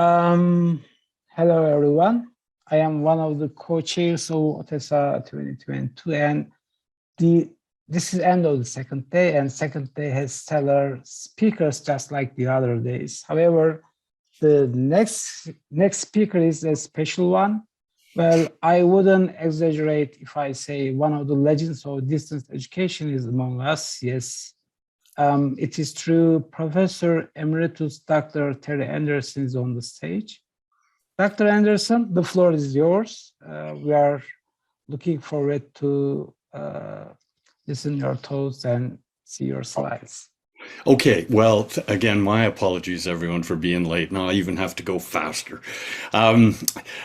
Um, Hello, everyone. I am one of the co-chairs of OTESA 2022, and the this is end of the second day, and second day has stellar speakers just like the other days. However, the next speaker is a special one. Well, I wouldn't exaggerate if I say one of the legends of distance education is among us. Yes, it is true. Professor Emeritus Dr. Terry Anderson is on the stage. Dr. Anderson, the floor is yours. We are looking forward to listen your thoughts and see your slides. Okay, well, again, my apologies, everyone, for being late. Now I even have to go faster. Um,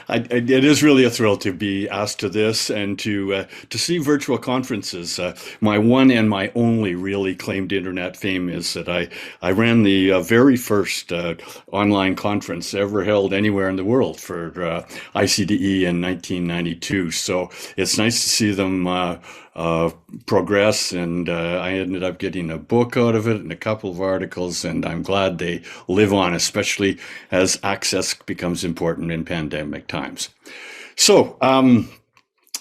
it is really a thrill to be asked to this and to see virtual conferences. My one and my only really claimed internet fame is that I ran the very first online conference ever held anywhere in the world for ICDE in 1992. So it's nice to see them progress, and I ended up getting a book out of it and a couple of articles, and I'm glad they live on, especially as access becomes important in pandemic times. So,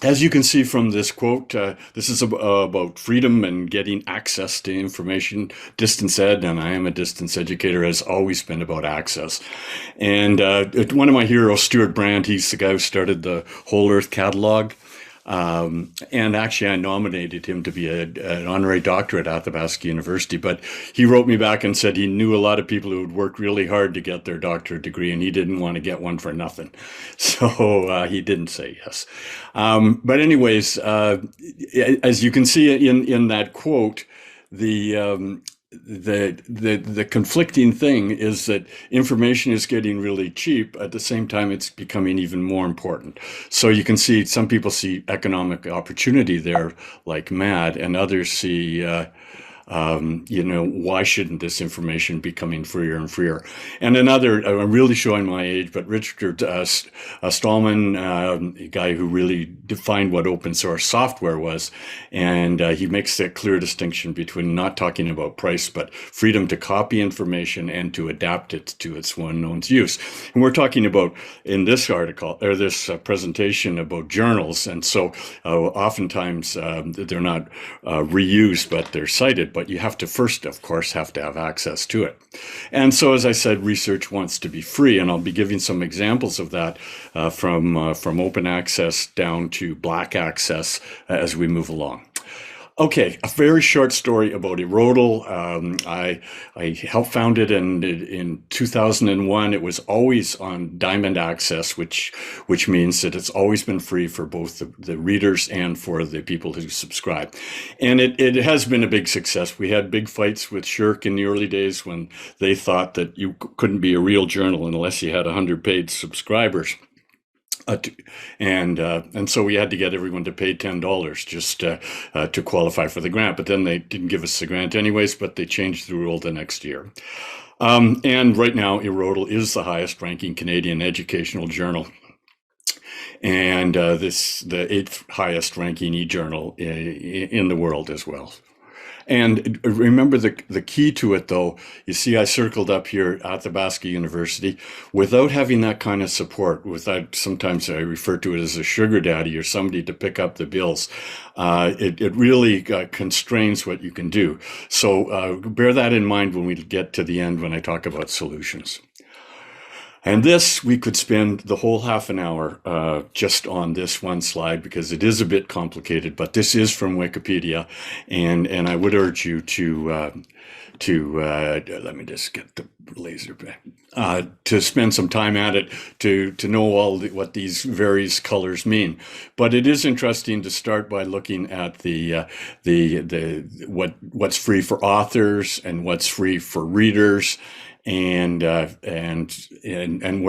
as you can see from this quote, this is about freedom and getting access to information. Distance ed, and I am a distance educator, has always been about access. And one of my heroes, Stuart Brand, he's the guy who started the Whole Earth Catalog. And actually, I nominated him to be an honorary doctor at Athabasca University, but he wrote me back and said he knew a lot of people who would worked really hard to get their doctorate degree, and he didn't want to get one for nothing. So he didn't say yes. But anyways, as you can see in that quote, the conflicting thing is that information is getting really cheap. At the same time, it's becoming even more important. So you can see some people see economic opportunity there like mad, and others see why shouldn't this information be coming freer and freer? And another, I'm really showing my age, but Richard Stallman, a guy who really defined what open source software was, and he makes that clear distinction between not talking about price, but freedom to copy information and to adapt it to its unknown use. And we're talking about, in this article, or this presentation, about journals, and so oftentimes they're not reused, but they're cited. But you have to first, of course, have to have access to it. And so, as I said, research wants to be free, and I'll be giving some examples of that from open access down to black access as we move along. Okay, a very short story about eROTL. I helped found it in 2001. It was always on Diamond Access, which means that it's always been free for both the readers and for the people who subscribe. And it has been a big success. We had big fights with SSHRC in the early days when they thought that you couldn't be a real journal unless you had 100 paid subscribers. And so we had to get everyone to pay $10 just to qualify for the grant. But then they didn't give us the grant anyways, but they changed the rule the next year. And right now, eROTL is the highest ranking Canadian educational journal. And the 8th highest ranking e-journal in the world as well. And remember the key to it, though, you see I circled up here at Athabasca University, without having that kind of support, without, sometimes I refer to it as a sugar daddy or somebody to pick up the bills, it really constrains what you can do. So bear that in mind when we get to the end when I talk about solutions. And this, we could spend the whole half an hour just on this one slide because it is a bit complicated, but this is from Wikipedia, and I would urge you to let me just get the laser back, to spend some time at it to know what these various colors mean. But it is interesting to start by looking at what's free for authors and what's free for readers, and where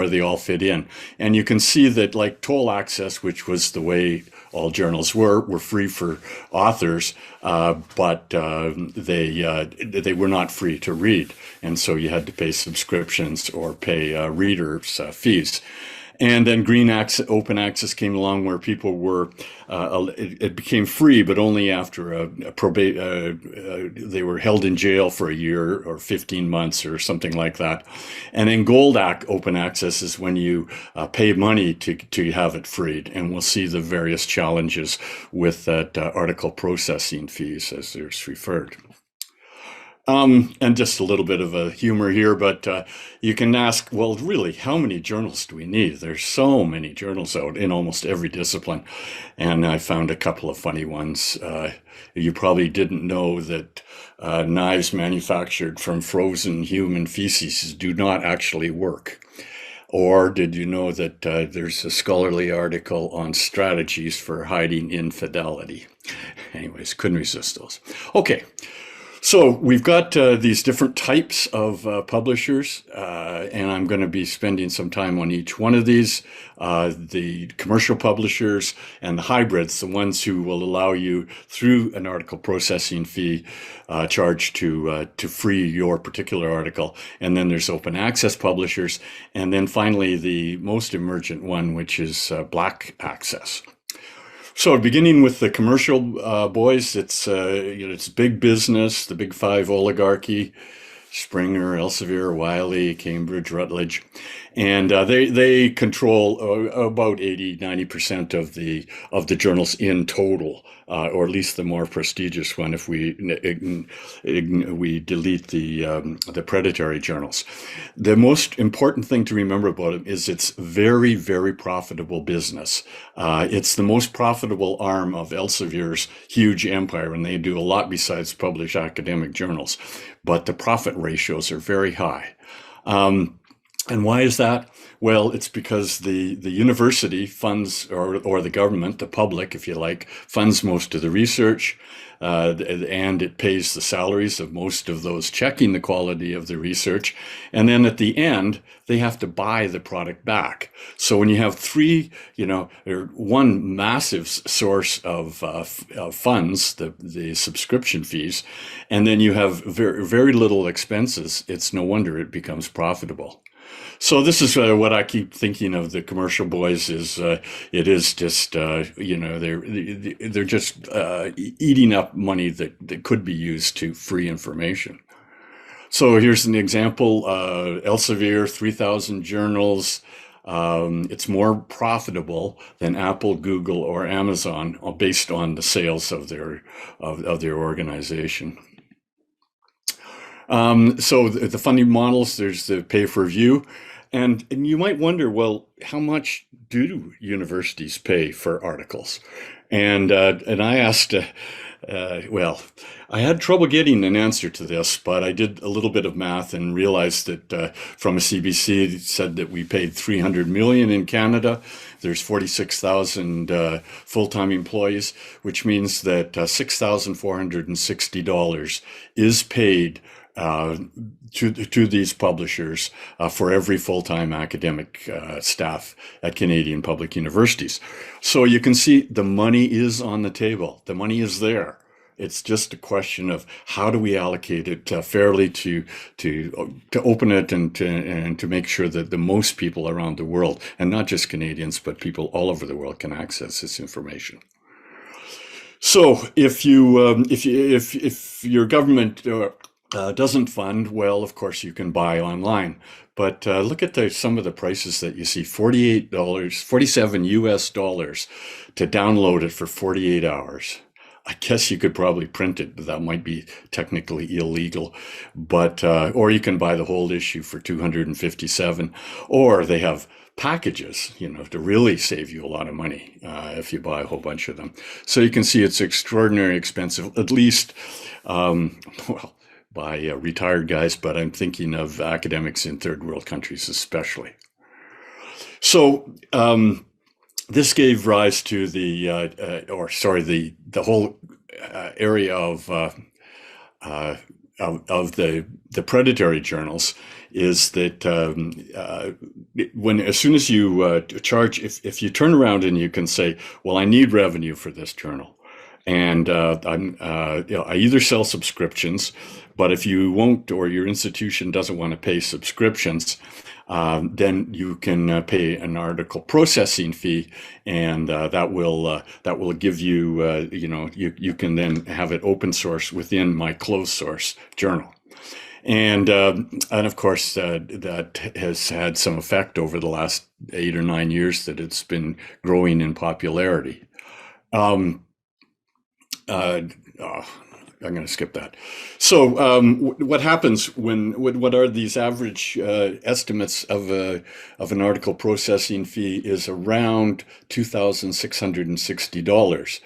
they all fit in. And you can see that, like toll access, which was the way all journals were free for authors, but they were not free to read. And so you had to pay subscriptions or pay readers' fees. And then green access, open access came along, where people were, it became free, but only after they were held in jail for a year or 15 months or something like that. And then gold open access is when you pay money to have it freed. And we'll see the various challenges with that article processing fees, as there's referred. And just a little bit of a humor here, but you can ask, well, really, how many journals do we need? There's so many journals out in almost every discipline. And I found a couple of funny ones. You probably didn't know that knives manufactured from frozen human feces do not actually work. Or did you know that there's a scholarly article on strategies for hiding infidelity? Anyways, couldn't resist those. Okay. So we've got these different types of publishers, and I'm going to be spending some time on each one of these. The commercial publishers and the hybrids, the ones who will allow you, through an article processing fee charge, to free your particular article. And then there's open access publishers. And then finally, the most emergent one, which is black access. So beginning with the commercial boys, it's big business, the big five oligarchy: Springer, Elsevier, Wiley, Cambridge, Routledge, and they control about 80-90% of the journals in total, or at least the more prestigious one if we delete the predatory journals. The most important thing to remember about them is it's very, very profitable business. It's the most profitable arm of Elsevier's huge empire, and they do a lot besides publish academic journals, but the profit ratios are very high. And why is that? Well, it's because the university funds, or the government, the public, if you like, funds most of the research, and it pays the salaries of most of those checking the quality of the research. And then at the end, they have to buy the product back. So when you have one massive source of funds, the subscription fees, and then you have very, very little expenses, it's no wonder it becomes profitable. So this is what I keep thinking of the commercial boys is. It is just they're just eating up money that could be used to free information. So here's an example: Elsevier, 3,000 journals. It's more profitable than Apple, Google, or Amazon, based on the sales of their organization. So the funding models, there's the pay per view, and you might wonder, well, how much do universities pay for articles? And I asked, well, I had trouble getting an answer to this, but I did a little bit of math and realized that from a CBC, it said that we paid $300 million in Canada. There's 46,000 full-time employees, which means that $6,460 is paid to these publishers for every full-time academic staff at Canadian public universities. So you can see the money is on the table. The money is there. It's just a question of how do we allocate it fairly to open it and to make sure that the most people around the world, and not just Canadians, but people all over the world, can access this information. So if your government doesn't fund, well, of course you can buy online. But look at some of the prices that you see: $47 US to download it for 48 hours. I guess you could probably print it, but that might be technically illegal. But or you can buy the whole issue for $257, or they have packages, to really save you a lot of money if you buy a whole bunch of them. So you can see it's extraordinarily expensive, at least, by retired guys, but I'm thinking of academics in third world countries especially. So this gave rise to the whole area of the predatory journals. Is that as soon as you charge, if you turn around and you can say, well, I need revenue for this journal, and I either sell subscriptions, but if you won't, or your institution doesn't want to pay subscriptions, then you can pay an article processing fee, and that will give you you can then have it open source within my closed source journal. And of course, that has had some effect over the last 8 or 9 years that it's been growing in popularity. I'm going to skip that. So, what happens what are these average estimates of an article processing fee is around $2,660.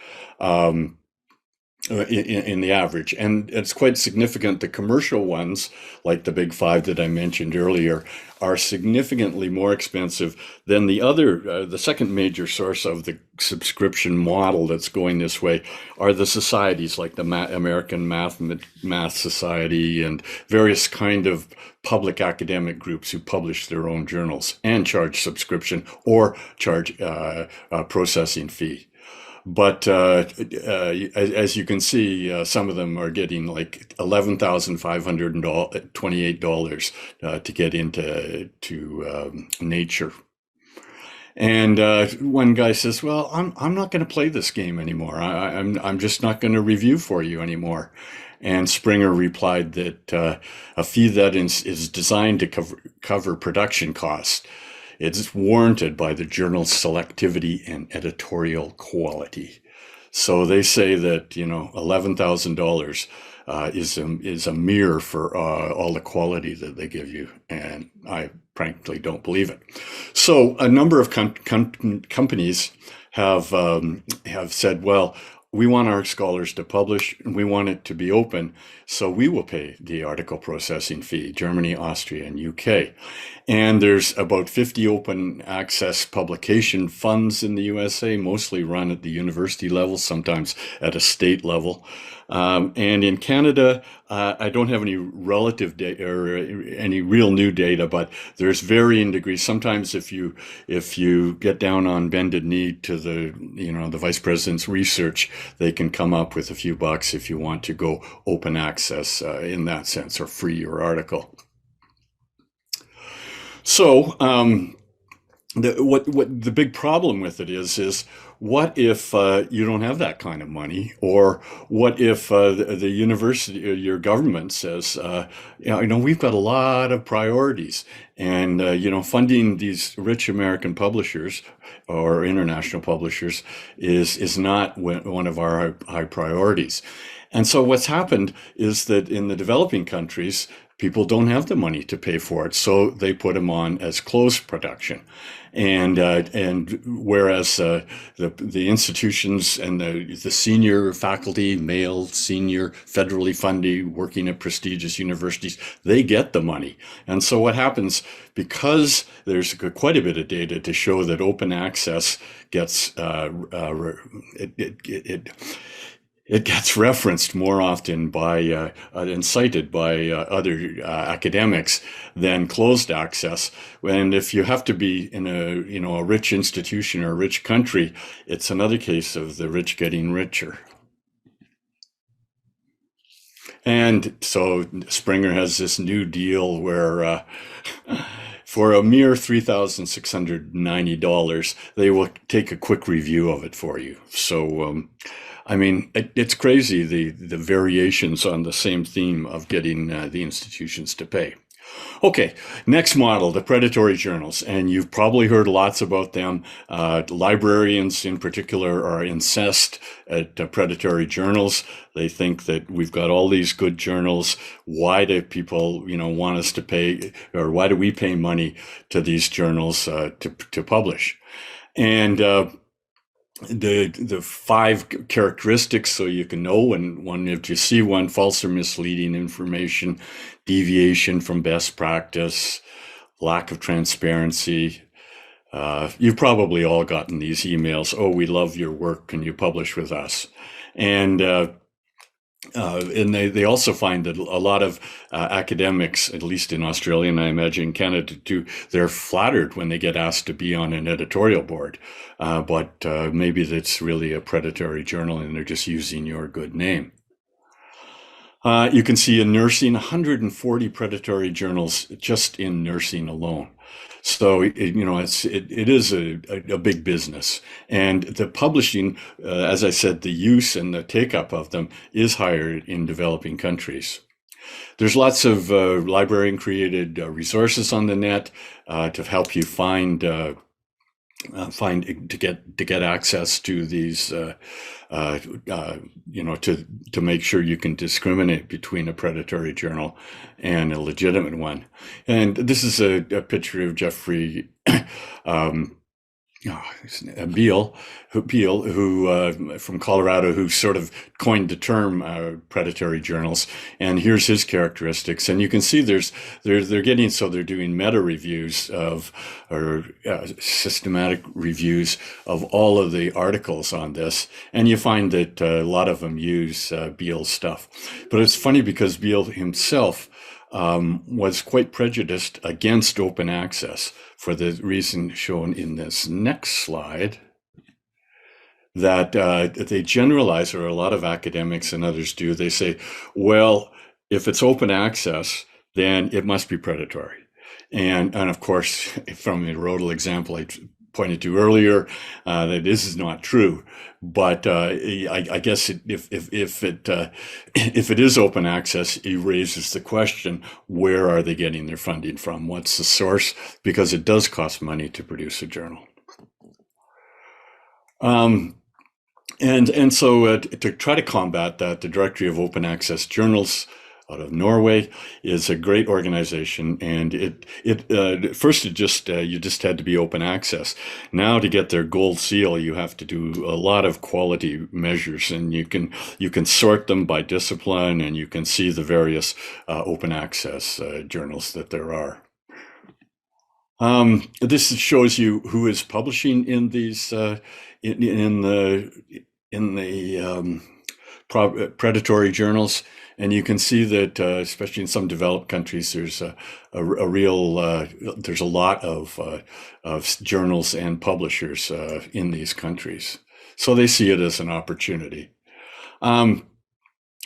In the average, and it's quite significant. The commercial ones, like the big five that I mentioned earlier, are significantly more expensive than the second major source of the subscription model that's going this way are the societies like the American Math Society and various kind of public academic groups who publish their own journals and charge subscription or charge a processing fee. But as you can see, some of them are getting like $11,528 to get into Nature. And one guy says, "Well, I'm not going to play this game anymore. I'm just not going to review for you anymore." And Springer replied that a fee that is designed to cover production costs. It's warranted by the journal's selectivity and editorial quality. So they say that, $11,000 is a mirror for all the quality that they give you, and I frankly don't believe it. So a number of companies have said, well, we want our scholars to publish, and we want it to be open, so we will pay the article processing fee, Germany, Austria, and UK. And there's about 50 open access publication funds in the USA, mostly run at the university level, sometimes at a state level. And in Canada, I don't have any relative data or any real new data, but there's varying degrees. Sometimes if you get down on bended knee to the vice president's research, they can come up with a few bucks if you want to go open access in that sense, or free your article. So the big problem with it is what if you don't have that kind of money, or what if the university or your government says, we've got a lot of priorities, and funding these rich American publishers or international publishers is not one of our high priorities. And so what's happened is that in the developing countries, people don't have the money to pay for it, so they put them on as closed production. And whereas the institutions and the senior faculty, male, senior, federally funded, working at prestigious universities, they get the money. And so what happens, because there's quite a bit of data to show that open access gets it gets referenced more often by and cited by other academics than closed access. And if you have to be in a rich institution or a rich country, it's another case of the rich getting richer. And so Springer has this new deal where for a mere $3,690, they will take a quick review of it for you. So it's crazy, the variations on the same theme of getting the institutions to pay. Okay, next model, the predatory journals, and you've probably heard lots about them. Librarians in particular are incensed at predatory journals. They think that we've got all these good journals. Why do people, want us to pay, or why do we pay money to these journals to publish? And the 5 characteristics, so you can know if you see one, false or misleading information, deviation from best practice, lack of transparency. You've probably all gotten these emails. "Oh, we love your work. Can you publish with us?" And they also find that a lot of academics, at least in Australia, and I imagine Canada too, they're flattered when they get asked to be on an editorial board. But maybe that's really a predatory journal and they're just using your good name. You can see in nursing 140 predatory journals just in nursing alone. So it is a big business, and the publishing, as I said, the use and the take up of them is higher in developing countries. There's lots of librarian created resources on the net to help you find to get access to these to make sure you can discriminate between a predatory journal and a legitimate one. And this is a picture of Jeffrey Beal, who from Colorado, who sort of coined the term predatory journals. And here's his characteristics. And you can see they're doing meta reviews of or systematic reviews of all of the articles on this. And you find that a lot of them use Beal's stuff. But it's funny because Beal himself was quite prejudiced against open access for the reason shown in this next slide, that they generalize, or a lot of academics and others do. They say, well, if it's open access, then it must be predatory. And of course, from the Rodel example I pointed to earlier, that this is not true. But I guess if it is open access, it raises the question: where are they getting their funding from? What's the source? Because it does cost money to produce a journal. And so to try to combat that, the Directory of Open Access Journals out of Norway is a great organization, and first you just had to be open access. Now, to get their gold seal, you have to do a lot of quality measures, and you can sort them by discipline, and you can see the various open access journals that there are. This shows you who is publishing in these in the predatory journals. And you can see that, especially in some developed countries, there's a lot of journals and publishers in these countries. So they see it as an opportunity. And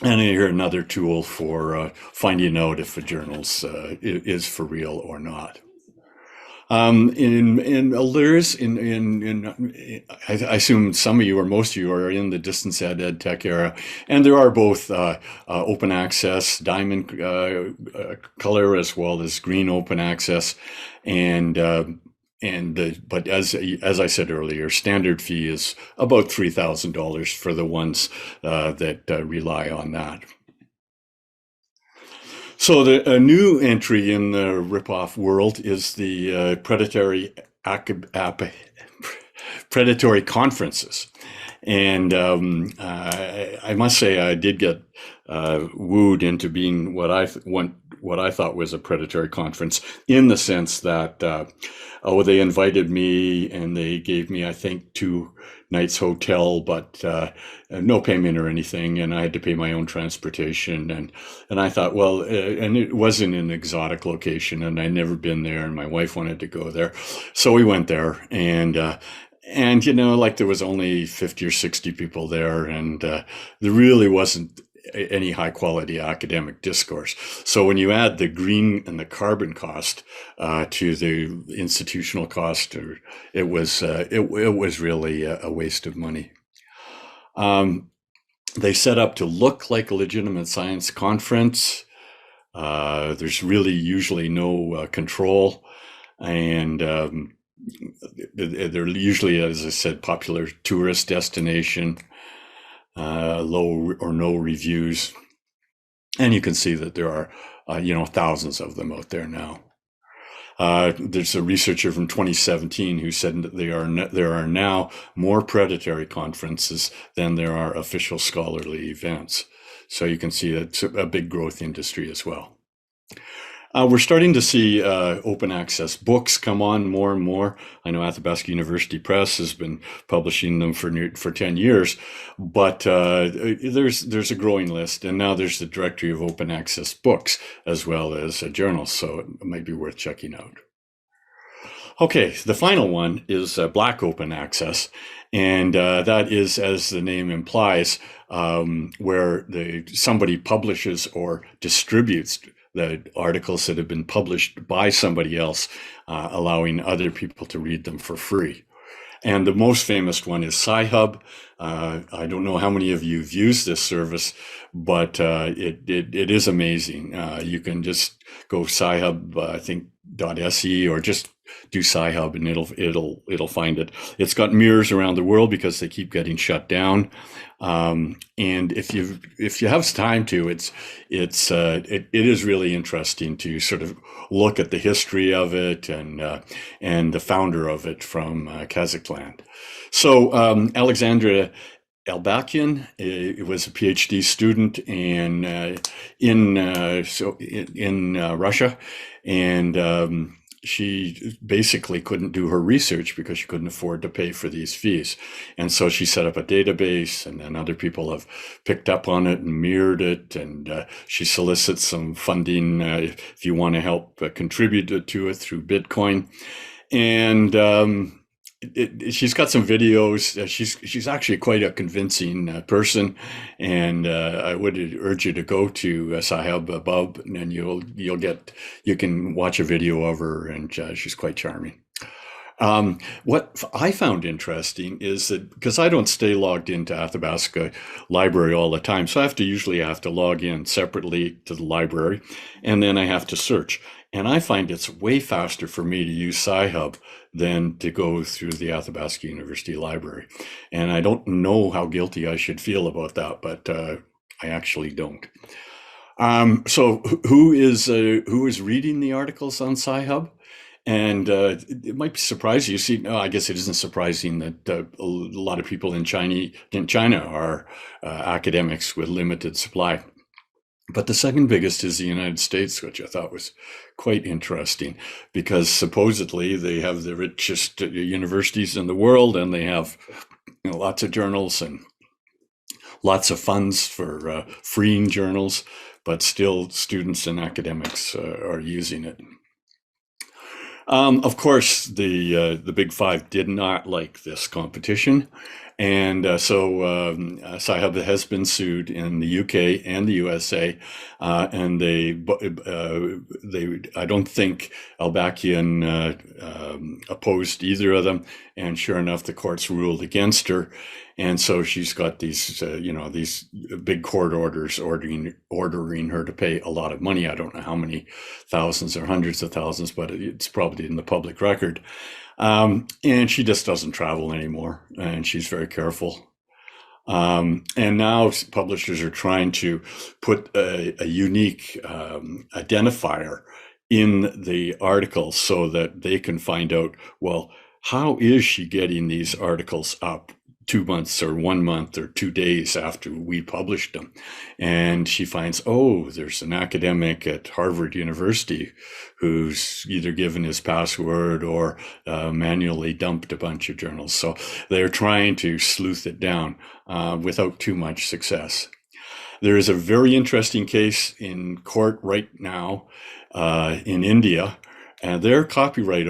here another tool for finding out if a journal is for real or not. I assume some of you or most of you are in the distance ed tech era, and there are both open access, diamond color, as well as green open access, but as I said earlier, standard fee is about $3,000 for the ones that rely on that. So a new entry in the ripoff world is the predatory conferences. And I must say I did get wooed into being what I thought was a predatory conference, in the sense that they invited me and they gave me, I think, 2 nights hotel, but no payment or anything, and I had to pay my own transportation. And I thought, well, and it wasn't an exotic location, and I'd never been there, and my wife wanted to go there, so we went there, and there was only 50 or 60 people there, and there really wasn't any high quality academic discourse. So when you add the green and the carbon cost to the institutional cost, it was really a waste of money. They set up to look like a legitimate science conference. There's really usually no control, and they're usually, as I said, popular tourist destination. Low or no reviews, and you can see that there are thousands of them out there now. There's a researcher from 2017 who said that there are now more predatory conferences than there are official scholarly events. So you can see it's a big growth industry as well. We're starting to see open access books come on more and more. I know Athabasca University Press has been publishing them for 10 years, but there's a growing list, and now there's the Directory of Open Access Books as well as journals, so it might be worth checking out. Okay, the final one is Black Open Access, and that is, as the name implies, where somebody publishes or distributes the articles that have been published by somebody else, allowing other people to read them for free. And the most famous one is Sci-Hub. I don't know how many of you have used this service, but it is amazing. You can just go Sci-Hub, I think .se, or just do Sci-Hub, and it'll find it. It's got mirrors around the world because they keep getting shut down. And if you have time to, it is really interesting to sort of look at the history of it and the founder of it from Kazakhstan. So Alexandra Albakian was a PhD student in Russia, and she basically couldn't do her research because she couldn't afford to pay for these fees. And so she set up a database, and then other people have picked up on it and mirrored it. And she solicits some funding if you want to help contribute to it through Bitcoin. And she's got some videos. She's actually quite a convincing person, and I would urge you to go to Sci-Hub above, and you can watch a video of her, and she's quite charming. What I found interesting is that because I don't stay logged into Athabasca Library all the time, so I usually have to log in separately to the library, and then I have to search. And I find it's way faster for me to use Sci-Hub than to go through the Athabasca University Library. And I don't know how guilty I should feel about that, but I actually don't. So who is reading the articles on Sci-Hub? And it might surprise you. See, no, I guess it isn't surprising that a lot of people in China are academics with limited supply. But the second biggest is the United States, which I thought was quite interesting, because supposedly they have the richest universities in the world, and they have lots of journals and lots of funds for freeing journals, but still students and academics are using it. Of course, the Big Five did not like this competition, and so Sci-Hub has been sued in the UK and the USA, and I don't think Albakian opposed either of them, and sure enough, the courts ruled against her. And so she's got these big court orders ordering her to pay a lot of money. I don't know how many thousands or hundreds of thousands, but it's probably in the public record. And she just doesn't travel anymore, and she's very careful. And now publishers are trying to put a unique identifier in the article so that they can find out, well, how is she getting these articles up 2 months or 1 month or 2 days after we published them? And she finds, oh, there's an academic at Harvard University who's either given his password or manually dumped a bunch of journals. So they're trying to sleuth it down without too much success. There is a very interesting case in court right now in India. And their copyright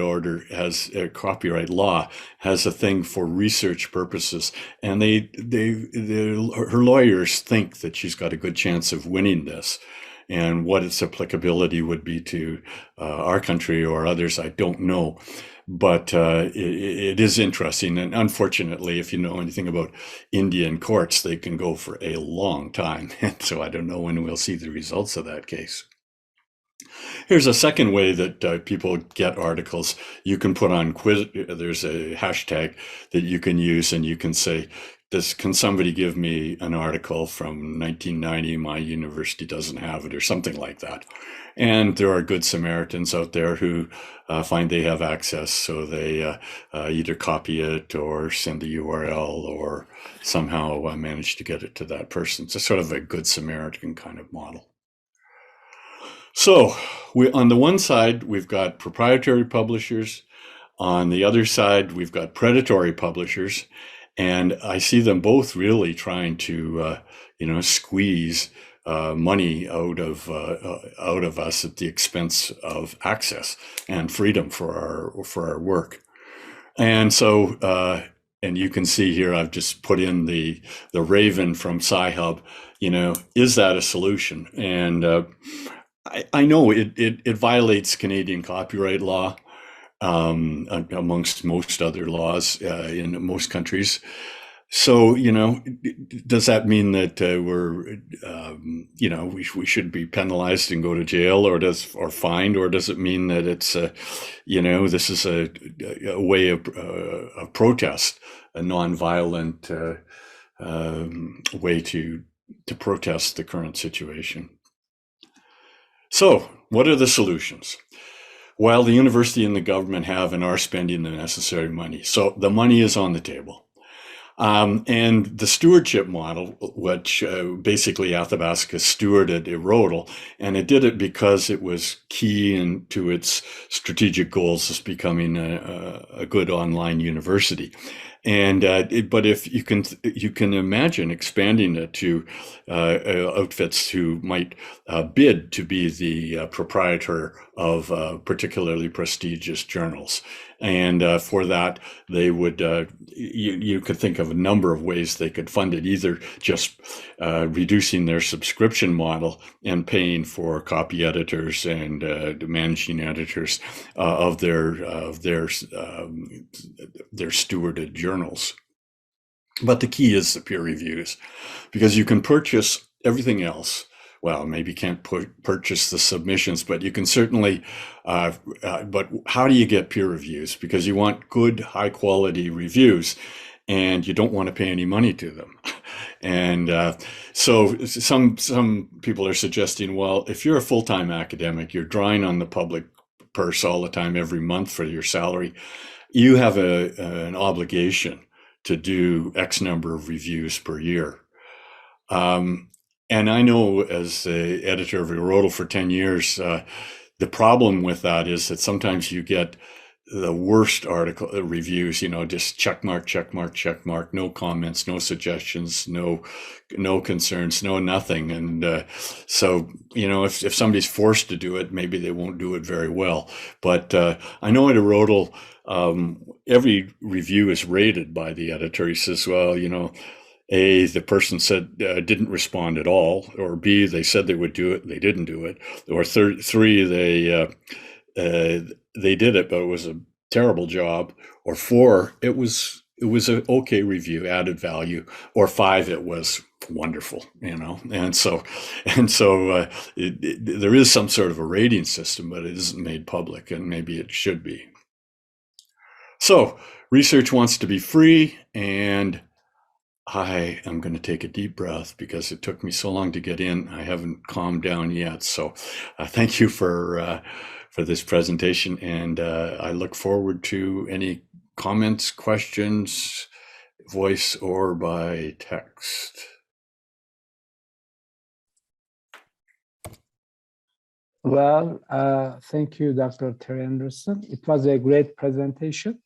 copyright law has a thing for research purposes, and her lawyers think that she's got a good chance of winning this. And what its applicability would be to our country or others, I don't know. But it is interesting, and unfortunately, if you know anything about Indian courts, they can go for a long time. And so I don't know when we'll see the results of that case. Here's a second way that people get articles. You can put on quiz. There's a hashtag that you can use, and you can say, can somebody give me an article from 1990? My university doesn't have it, or something like that. And there are good Samaritans out there who find they have access, so they either copy it or send the URL or somehow manage to get it to that person. It's a sort of a good Samaritan kind of model. So on the one side, we've got proprietary publishers. On the other side, we've got predatory publishers. And I see them both really trying to, squeeze money out of us at the expense of access and freedom for our work. And so, and you can see here, I've just put in the Raven from Sci-Hub. You know, is that a solution? And I know it violates Canadian copyright law, amongst most other laws in most countries. So, you know, does that mean that we should be penalized and go to jail or fined, or does it mean that it's this is a way of protest, a nonviolent way to protest the current situation? So, what are the solutions? Well, the university and the government have and are spending the necessary money. So the money is on the table. And the stewardship model, which basically Athabasca stewarded Erodal, and it did it because it was key to its strategic goals as becoming a good online university. And but if you can imagine expanding it to outfits who might bid to be the proprietor of particularly prestigious journals. And for that, they would, you could think of a number of ways they could fund it, either just reducing their subscription model and paying for copy editors and managing editors of their stewarded journals. But the key is the peer reviews, because you can purchase everything else. Well, maybe you can't purchase the submissions, but you can certainly, but how do you get peer reviews? Because you want good, high quality reviews, and you don't want to pay any money to them. And so some people are suggesting, well, if you're a full-time academic, you're drawing on the public purse all the time, every month for your salary, you have an obligation to do X number of reviews per year. And I know, as the editor of Erodal for 10 years, the problem with that is that sometimes you get the worst article reviews, just check mark, no comments, no suggestions, no concerns, no nothing. And so, if somebody's forced to do it, maybe they won't do it very well. But I know at Erodal, every review is rated by the editor. He says, well, A, the person said didn't respond at all, or B, they said they would do it, they didn't do it, or three, they did it, but it was a terrible job, or 4, it was an okay review, added value, or 5, it was wonderful, and so there is some sort of a rating system, but it isn't made public, and maybe it should be. So research wants to be free, and I am going to take a deep breath because it took me so long to get in. I haven't calmed down yet. So thank you for this presentation. And I look forward to any comments, questions, voice or by text. Well, thank you, Dr. Terry Anderson. It was a great presentation.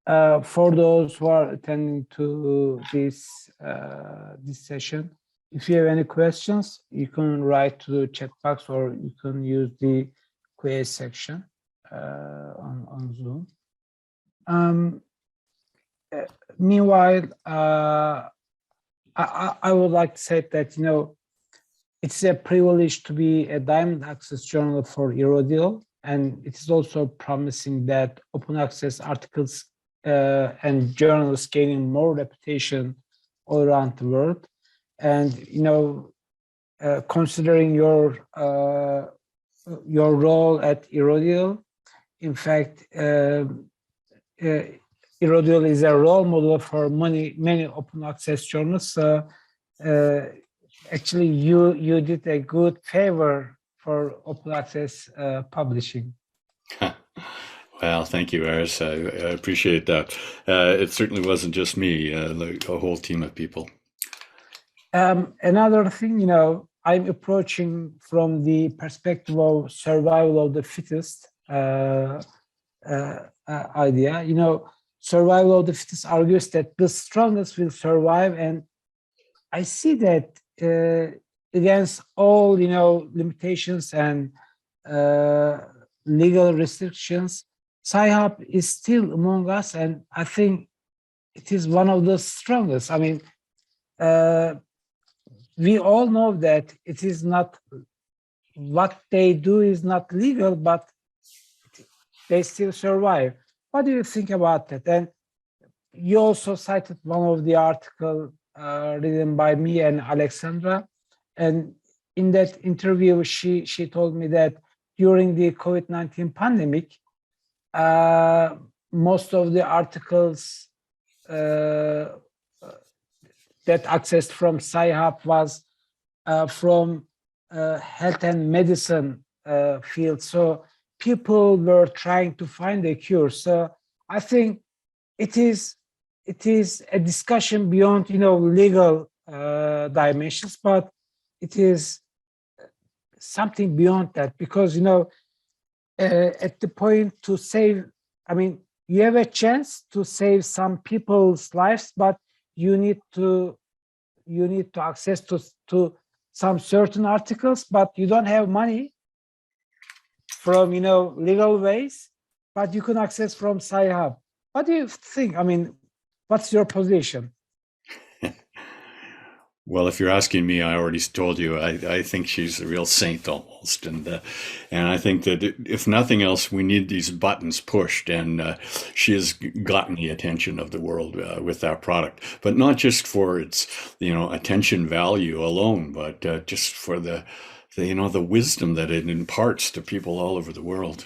For those who are attending to this session, if you have any questions, you can write to the chat box, or you can use the QA section on Zoom. Meanwhile, I would like to say that, it's a privilege to be a Diamond Access journal for Erodal, and it is also promising that open access articles and journals gaining more reputation all around the world. And considering your role at Erodal, in fact, Erodal is a role model for many open access journals. So actually, you did a good favor for open access publishing. Well, thank you, Aris. I appreciate that. It certainly wasn't just me, a whole team of people. Another thing, I'm approaching from the perspective of survival of the fittest idea. Survival of the fittest argues that the strongest will survive, and I see that against all, limitations and legal restrictions, Sci-Hub is still among us, and I think it is one of the strongest. I mean, we all know that it is not, what they do is not legal, but they still survive. What do you think about that? And you also cited one of the article written by me and Alexandra, and in that interview, she told me that during the COVID-19 pandemic, most of the articles that accessed from Sci-Hub was from health and medicine field. So people were trying to find a cure. So I think it is a discussion beyond, legal dimensions, but it is something beyond that, because, at the point to save, I mean, you have a chance to save some people's lives, but you need to access to some certain articles, but you don't have money from, legal ways, but you can access from Sci-Hub. What do you think? I mean, what's your position? Well, if you're asking me, I already told you. I think she's a real saint almost, and I think that if nothing else, we need these buttons pushed, and she has gotten the attention of the world with that product. But not just for its attention value alone, but just for the wisdom that it imparts to people all over the world.